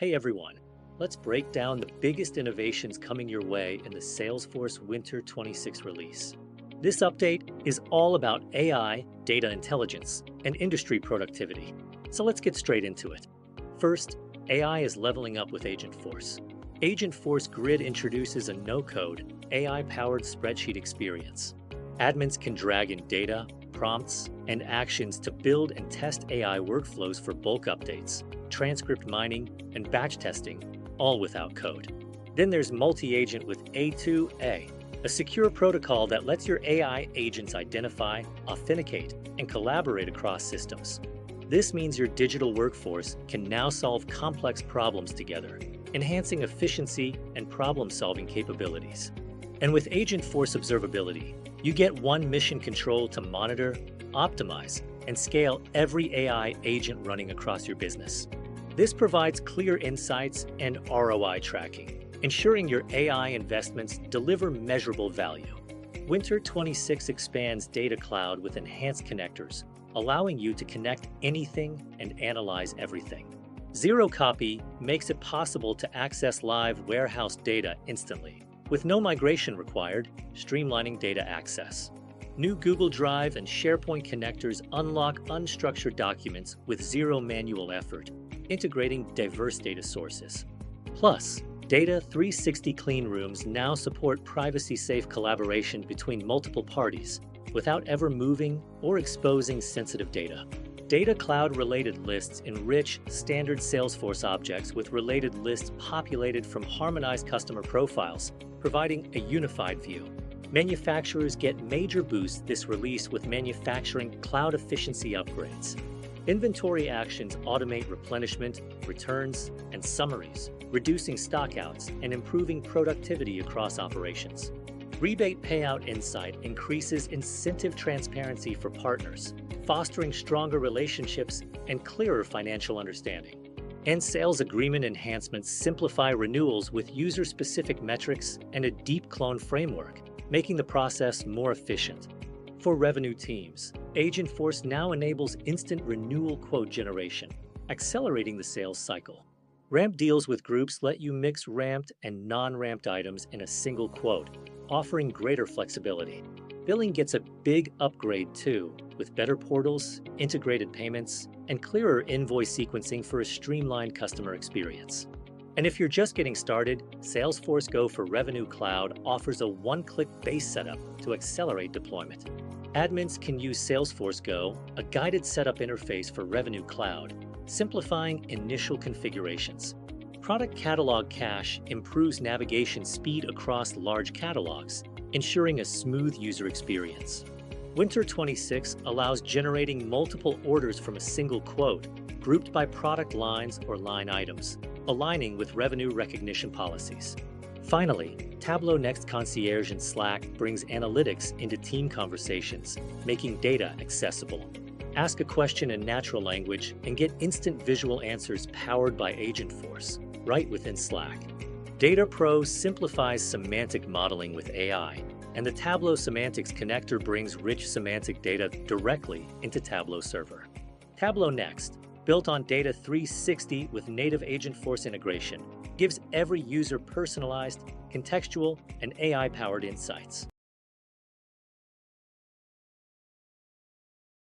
Hey everyone, let's break down the biggest innovations coming your way in the Salesforce Winter 26 release. This update is all about AI, data intelligence, and industry productivity. So let's get straight into it. First, AI is leveling up with Agentforce. Agentforce Grid introduces a no-code, AI-powered spreadsheet experience. Admins can drag in data, prompts, and actions to build and test AI workflows for bulk updates, transcript mining, and batch testing, all without code. Then there's multi-agent with A2A, a secure protocol that lets your AI agents identify, authenticate, and collaborate across systems. This means your digital workforce can now solve complex problems together, enhancing efficiency and problem-solving capabilities. And with Agentforce Observability, you get one mission control to monitor, optimize, and scale every AI agent running across your business. This provides clear insights and ROI tracking, ensuring your AI investments deliver measurable value. Winter 26 expands Data Cloud with enhanced connectors, allowing you to connect anything and analyze everything. Zero Copy makes it possible to access live warehouse data instantly, with no migration required, streamlining data access. New Google Drive and SharePoint connectors unlock unstructured documents with zero manual effort, integrating diverse data sources. Plus, Data 360 clean rooms now support privacy-safe collaboration between multiple parties without ever moving or exposing sensitive data. Data Cloud-related lists enrich standard Salesforce objects with related lists populated from harmonized customer profiles, providing a unified view. Manufacturers get major boosts this release with manufacturing cloud efficiency upgrades. Inventory actions automate replenishment, returns, and summaries, reducing stockouts and improving productivity across operations. Rebate Payout Insight increases incentive transparency for partners, fostering stronger relationships and clearer financial understanding. And sales agreement enhancements simplify renewals with user-specific metrics and a deep clone framework, making the process more efficient. For revenue teams, Agentforce now enables instant renewal quote generation, accelerating the sales cycle. Ramp deals with groups let you mix ramped and non-ramped items in a single quote, offering greater flexibility. Billing gets a big upgrade too, with better portals, integrated payments, and clearer invoice sequencing for a streamlined customer experience. And if you're just getting started, Salesforce Go for Revenue Cloud offers a one-click base setup to accelerate deployment. Admins can use Salesforce Go, a guided setup interface for Revenue Cloud, simplifying initial configurations. Product Catalog Cache improves navigation speed across large catalogs, ensuring a smooth user experience. Winter 26 allows generating multiple orders from a single quote, grouped by product lines or line items, aligning with revenue recognition policies. Finally, Tableau Next Concierge in Slack brings analytics into team conversations, making data accessible. Ask a question in natural language and get instant visual answers powered by Agentforce, right within Slack. Data Pro simplifies semantic modeling with AI, and the Tableau Semantics connector brings rich semantic data directly into Tableau Server. Tableau Next, built on Data 360 with native Agentforce integration, gives every user personalized, contextual, and AI-powered insights.